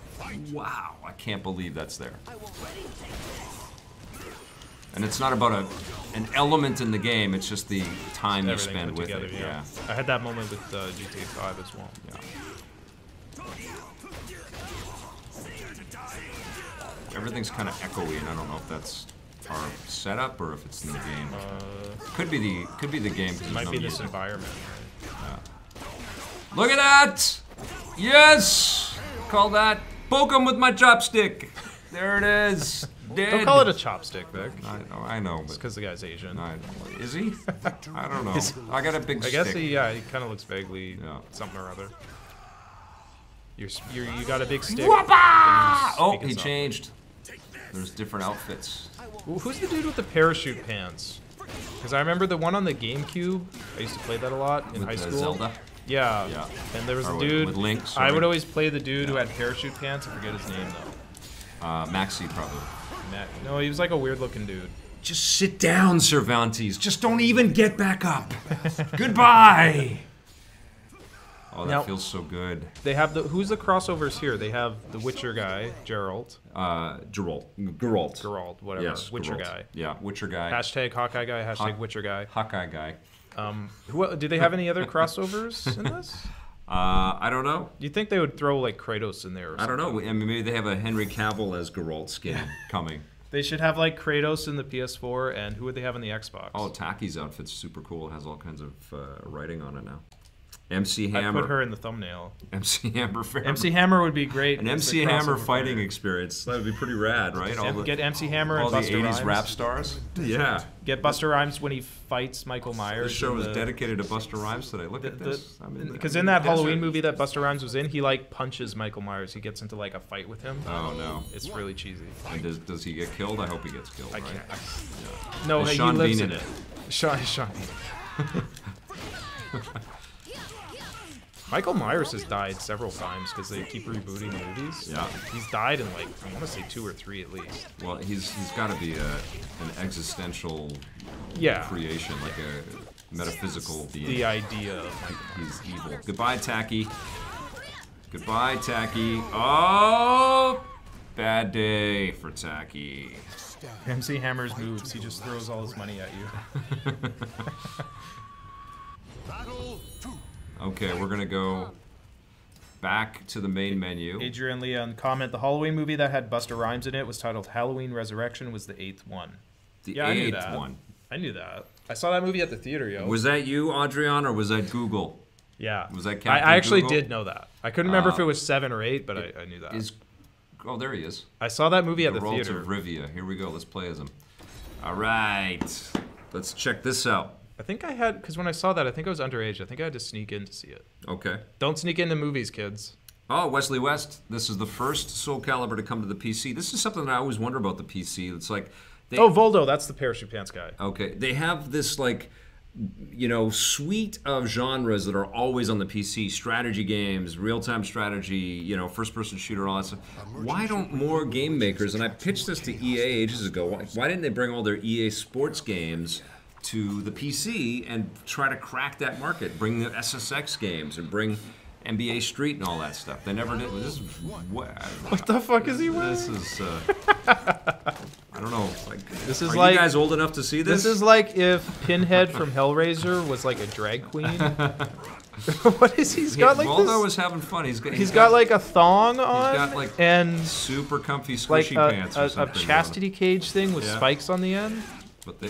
wow, I can't believe that's there. And it's not about an element in the game, it's just the time you Everything spend put with together, it. Yeah. I had that moment with GTA 5 as well. Yeah. Everything's kind of echoey, and I don't know if that's our setup or if it's in the game. Could be the game. It might be this environment. Look at that! Yes! Call that. Poke him with my chopstick. There it is. Dead. Don't call it a chopstick, Vic. I know. It's because the guy's Asian. Is he? I don't know. I got a big stick. I guess he kind of looks vaguely something or other. You got a big stick. Oh, he changed. There's different outfits. Who's the dude with the parachute pants? Because I remember the one on the GameCube. I used to play that a lot in high school. Zelda? Yeah. And there was a dude. With Link, I would always play the dude who had parachute pants. I forget his name though. Maxi probably. No, he was like a weird looking dude. Just sit down, Cervantes. Just don't even get back up. Goodbye. Oh, that feels so good. They have who's the crossovers here? They have the Witcher guy, Geralt. Geralt, whatever. Yes, Witcher Geralt. guy. Yeah, Witcher guy. Hashtag Hawkeye guy, hashtag Witcher guy. Hawkeye guy. Do they have any other crossovers in this? I don't know. You think they would throw like Kratos in there or something? I don't know. I mean, maybe they have a Henry Cavill as Geralt skin coming. They should have like Kratos in the PS4, and who would they have in the Xbox? Oh, Taki's outfit's super cool. It has all kinds of writing on it now. MC Hammer. I put her in the thumbnail. MC Hammer. MC Hammer would be great. An MC Hammer fighting experience. That would be pretty rad, right? Get MC Hammer all and Busta the 80s Rhymes. rap stars. Yeah. Get Busta Rhymes when he fights Michael Myers. This show is dedicated to Busta Rhymes today. Look at this. Because in that Halloween movie that Busta Rhymes was in, he like punches Michael Myers. He gets into like a fight with him. Oh no. It's really cheesy. And does he get killed? I hope he gets killed. I right? can't. Yeah. No, Is he Sean lives Bean in it. Sean Bean. Michael Myers has died several times because they keep rebooting movies. Yeah. He's died in like, I want to say 2 or 3 at least. Well, he's got to be an existential creation, like a metaphysical being. The idea of Michael Myers. He's evil. Goodbye, Tacky. Goodbye, Tacky. Oh! Bad day for Tacky. MC Hammer's moves, he just throws all his money at you. Okay, we're gonna go back to the main menu. Adrian Leon comment: the Halloween movie that had Busta Rhymes in it was titled Halloween Resurrection. Was the 8th one? The 8th one. I knew that. I saw that movie at the theater, yo. Was that you, Adrian, or was that Google? Yeah. Was that Captain I actually Google? did know that. I couldn't remember if it was 7 or 8, but I knew that. Oh, there he is. I saw that movie at the Geralt theater. of Rivia. Here we go. Let's play as him. All right. Let's check this out. I think I had, because when I saw that, I think I was underage. I think I had to sneak in to see it. Okay. Don't sneak into movies, kids. Oh, Wesley West. This is the first Soulcalibur to come to the PC. This is something that I always wonder about the PC. It's like... Voldo, that's the parachute pants guy. Okay. They have this, like, you know, suite of genres that are always on the PC. Strategy games, real-time strategy, you know, first-person shooter, all that stuff. Why don't more game makers... And I pitched this to EA ages ago. Why didn't they bring all their EA sports games to the PC and try to crack that market, bring the SSX games and bring NBA Street and all that stuff? They never did. This is what the fuck is he wearing? This is I don't know. Like, this is are like, you guys old enough to see this? This is like if Pinhead from Hellraiser was like a drag queen. What is he's got like Waldo this? was having fun. He's got like a thong on. He's got like and super comfy squishy pants or something. A chastity cage thing with spikes on the end. But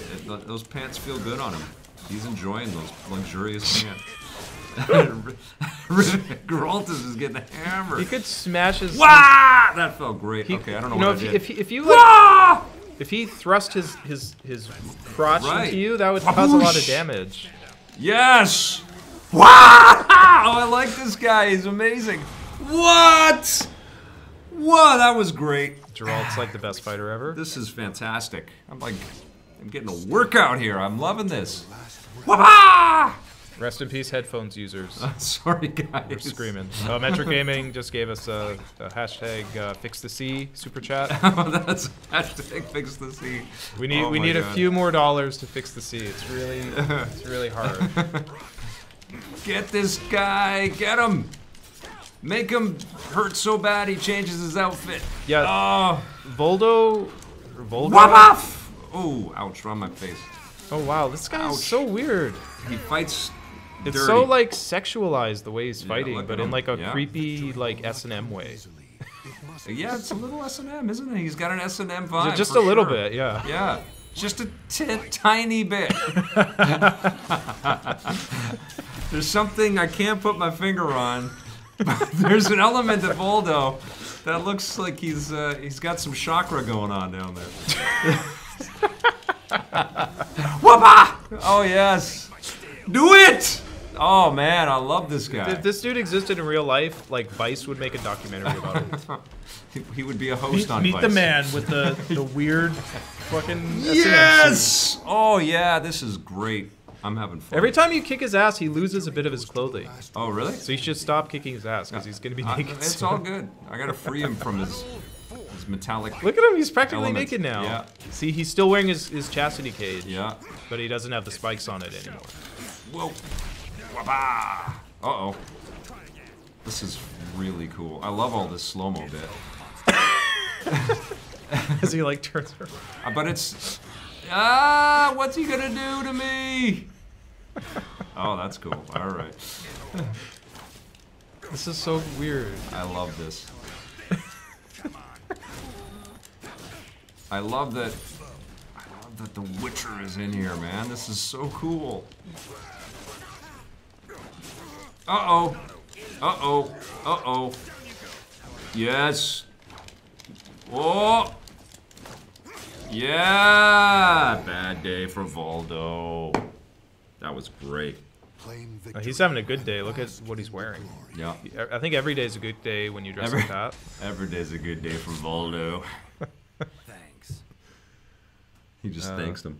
those pants feel good on him. He's enjoying those luxurious pants. Geralt is getting hammered. He could smash his. Wah! That felt great. Okay, I don't know what I did. If you like, if he thrust his crotch into you, that would cause a lot of damage. Yes. Wow! I like this guy. He's amazing. What? Whoa, that was great. Geralt's like the best fighter ever. This is fantastic. I'm getting a workout here. I'm loving this. Wah! Rest in peace, headphones users. Sorry, guys. We're screaming. Metric Gaming just gave us a hashtag Fix the C super chat. That's hashtag Fix the C. We need a few more dollars to fix the C. It's really hard. Get this guy. Get him. Make him hurt so bad he changes his outfit. Yeah. Oh. Voldo. Wap off! Oh, ouch, on my face. Oh wow, this guy is so weird. He fights It's dirty. so like sexualized the way he's fighting, but in him. like a creepy like S&M way. Yeah, it's a little S&M, isn't it? He's got an S&M vibe. Just for a little sure. bit, yeah. Yeah, just a tiny bit. There's something I can't put my finger on. But there's an element of Voldo that looks like he's got some chakra going on down there. Whoopah! Oh yes, do it! Oh man, I love this guy. If this dude existed in real life, like Vice would make a documentary about it. He would be a host on Meet Vice. the man with the weird fucking Yes! Oh yeah, this is great. I'm having fun. Every time you kick his ass, he loses a bit of his clothing. Oh really? So you should stop kicking his ass because he's gonna be naked. It's soon. all good. I gotta free him from his metallic. Look at him, he's practically element. naked now. Yeah. See, he's still wearing his chastity cage. Yeah. But he doesn't have the spikes on it anymore. Whoa. Wah-bah. Uh-oh. This is really cool. I love all this slow-mo bit. As he like turns around. But it's... Ah, what's he gonna do to me? Oh, that's cool. All right. This is so weird. I love this. I love that the Witcher is in here, man. This is so cool. Uh-oh. Uh-oh. Uh-oh. Yes. Oh. Yeah. Bad day for Voldo. That was great. He's having a good day. Look at what he's wearing. Yeah. I think every day is a good day when you dress like that. Every day's a good day for Voldo. Thanks. He just thanks him.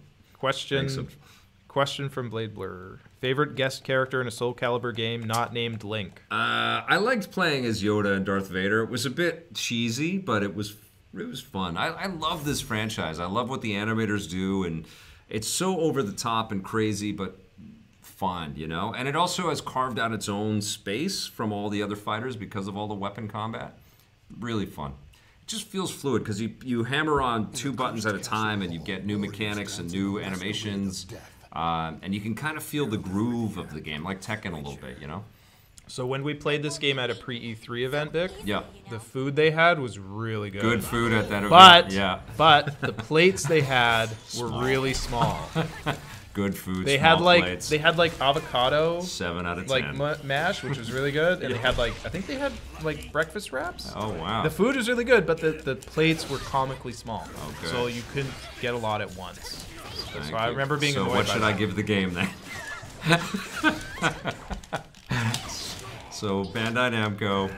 Question from Blade Blur. Favorite guest character in a Soulcalibur game not named Link? I liked playing as Yoda and Darth Vader. It was a bit cheesy, but it was fun. I love this franchise. I love what the animators do, and it's so over the top and crazy, but fun, you know? And it also has carved out its own space from all the other fighters because of all the weapon combat. Really fun. It just feels fluid because you hammer on 2 buttons at a time and you get new mechanics and new animations. And you can kind of feel the groove of the game, like Tekken a little bit, you know? So when we played this game at a pre-E3 event, Vic, yeah, the food they had was really good. Good food at that event, but, yeah. But the plates they had were really small. Good food, they small had like plates. They had like avocado 7 out of 10. like mash, which was really good, and they had like I think they had like breakfast wraps. Oh wow. The food was really good, but the plates were comically small. Okay. So you couldn't get a lot at once. Thank So I remember being So annoyed what by should that. I give the game then? So Bandai Namco,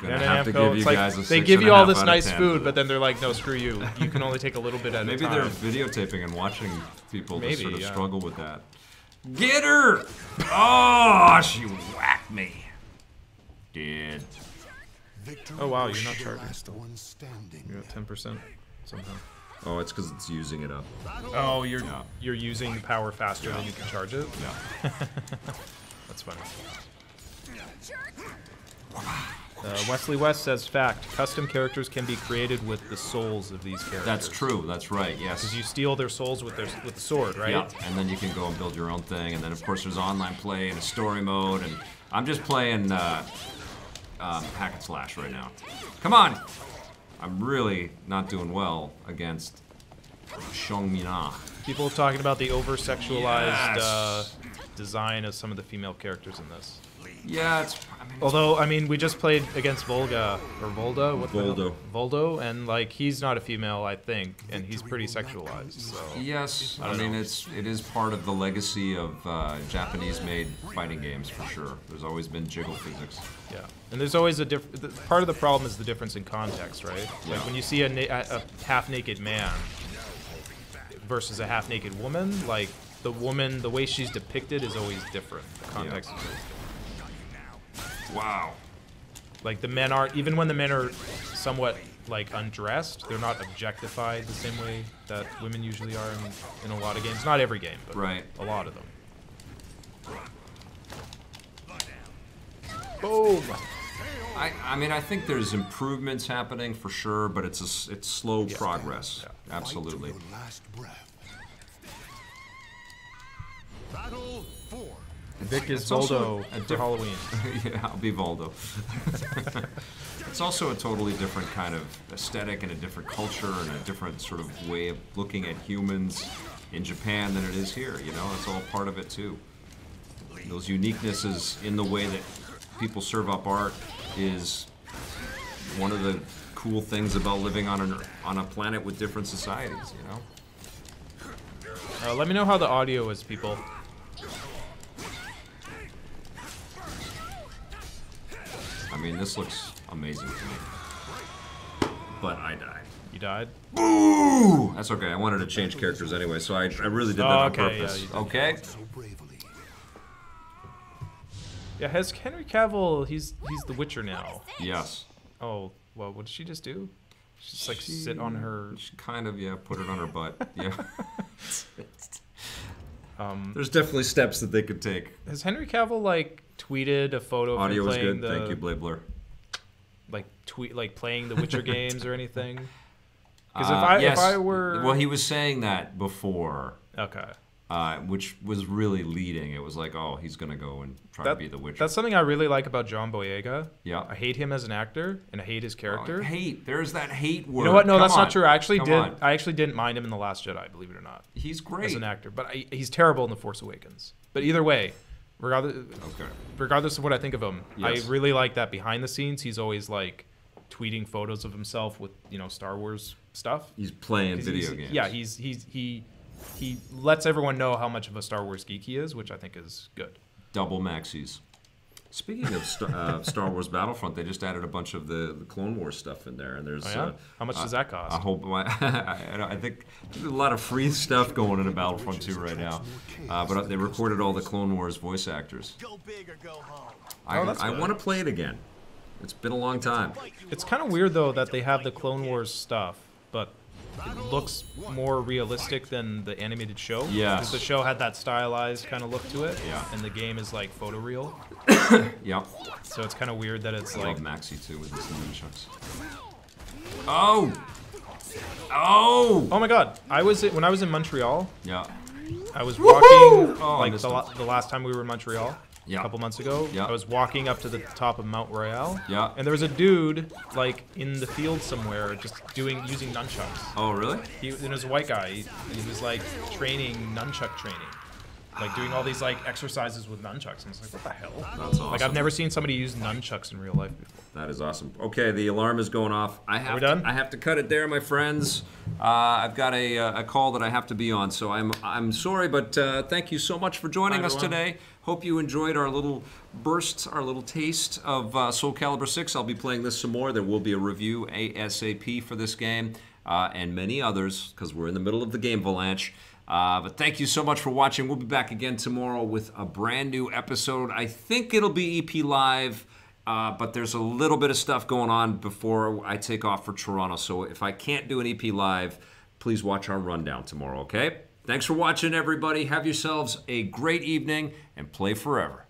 gonna have to give you guys a 6.5 they give you all this out of nice 10. food, but then they're like, no, screw you. You can only take a little bit at Maybe a time. they're videotaping and watching people Maybe, to sort of yeah. struggle with that. Get her! Oh, she whacked me. Dead. Oh wow, you're not charging still. You're at 10% somehow. Oh, it's because it's using it up. Oh, you're using the power faster than you can charge it? Yeah. That's funny. Wesley West says, fact, custom characters can be created with the souls of these characters. That's true, that's right, yes. Because you steal their souls with the sword, right? Yeah, and then you can go and build your own thing, and then of course there's online play and a story mode, and I'm just playing hack and slash right now. Come on! I'm really not doing well against Xiongmina. People talking about the over-sexualized design of some of the female characters in this. Yeah, Although, I mean, we just played against Volga, or Volda? What Voldo. Voldo, and, like, he's not a female, I think, and he's pretty sexualized, so... Yes, I mean, it is part of the legacy of Japanese-made fighting games, for sure. There's always been jiggle physics. Yeah, and there's always part of the problem is the difference in context, right? Yeah. Like, when you see a half-naked man versus a half-naked woman, like, the woman, the way she's depicted is always different. The context is always different. Wow. Like, the men aren't, even when the men are somewhat, like, undressed, they're not objectified the same way that women usually are in a lot of games. Not every game, but right. A lot of them. Boom! I mean, I think there's improvements happening for sure, but it's slow progress. Yeah. Absolutely. Vic is Voldo for Halloween. Yeah, I'll be Voldo. It's also a totally different kind of aesthetic and a different culture and a different sort of way of looking at humans in Japan than it is here. You know, it's all part of it too. Those uniquenesses in the way that people serve up art is one of the cool things about living on a planet with different societies. You know. Let me know how the audio is, people. I mean, this looks amazing to me. But I died. You died? Boo! That's okay. I wanted to change characters anyway, so I really did that on purpose. Yeah, okay? Yeah, has Henry Cavill, he's the Witcher now. Yes. Oh, well, what did she just do? She just like sit on her... She kind of, yeah, put it on her butt. Yeah. There's definitely steps that they could take. Has Henry Cavill like tweeted a photo of Audio him is playing good. Thank you, Blade Blur. Like playing the Witcher games or anything? Because if I were... Well, he was saying that before. Okay. Which was really leading. It was like, oh, he's going to go and try to be the Witcher. That's something I really like about John Boyega. Yeah. I hate him as an actor, and I hate his character. Hate. There's that hate word. You know what? No, that's Come not true. I actually on. didn't mind him in The Last Jedi, believe it or not. He's great. As an actor. But he's terrible in The Force Awakens. But either way, regardless of what I think of him, yes. I really like that behind the scenes. He's always like tweeting photos of himself with, Star Wars stuff. He's playing video games. Yeah, he lets everyone know how much of a Star Wars geek he is, which I think is good. Double maxis. Speaking of Star Wars Battlefront, they just added a bunch of the Clone Wars stuff in there, and there's how much does that cost? I think there's a lot of free stuff going into Battlefront 2 right now, but they recorded all the Clone Wars voice actors. Go big or go home. I want to play it again. It's been a long time. It's kind of weird though that they have the Clone Wars stuff, but it looks more realistic than the animated show. Yeah. Because the show had that stylized kind of look to it. Yeah. And the game is like photoreal. Yep. So it's kind of weird that it's I like... love Maxi too with his nunchucks. Oh! Oh! Oh my god. When I was in Montreal, yeah. I was walking the last time we were in Montreal. Yeah. A couple months ago, yeah. I was walking up to the top of Mount Royal, yeah. and there was a dude like in the field somewhere just using nunchucks. Oh, really? He was a white guy. He was like training nunchuck training, like doing all these like exercises with nunchucks. And I was like, what the hell? That's awesome. Like I've never seen somebody use nunchucks in real life before. That is awesome. Okay, the alarm is going off. Are we done? I have to cut it there, my friends. I've got a call that I have to be on, so I'm sorry, but thank you so much for joining us today. Hope you enjoyed our little burst, our little taste of Soulcalibur 6. I'll be playing this some more. There will be a review ASAP for this game and many others because we're in the middle of the game avalanche. But thank you so much for watching. We'll be back again tomorrow with a brand new episode. I think it'll be EP Live, but there's a little bit of stuff going on before I take off for Toronto. So if I can't do an EP Live, please watch our rundown tomorrow, okay? Thanks for watching, everybody. Have yourselves a great evening and play forever.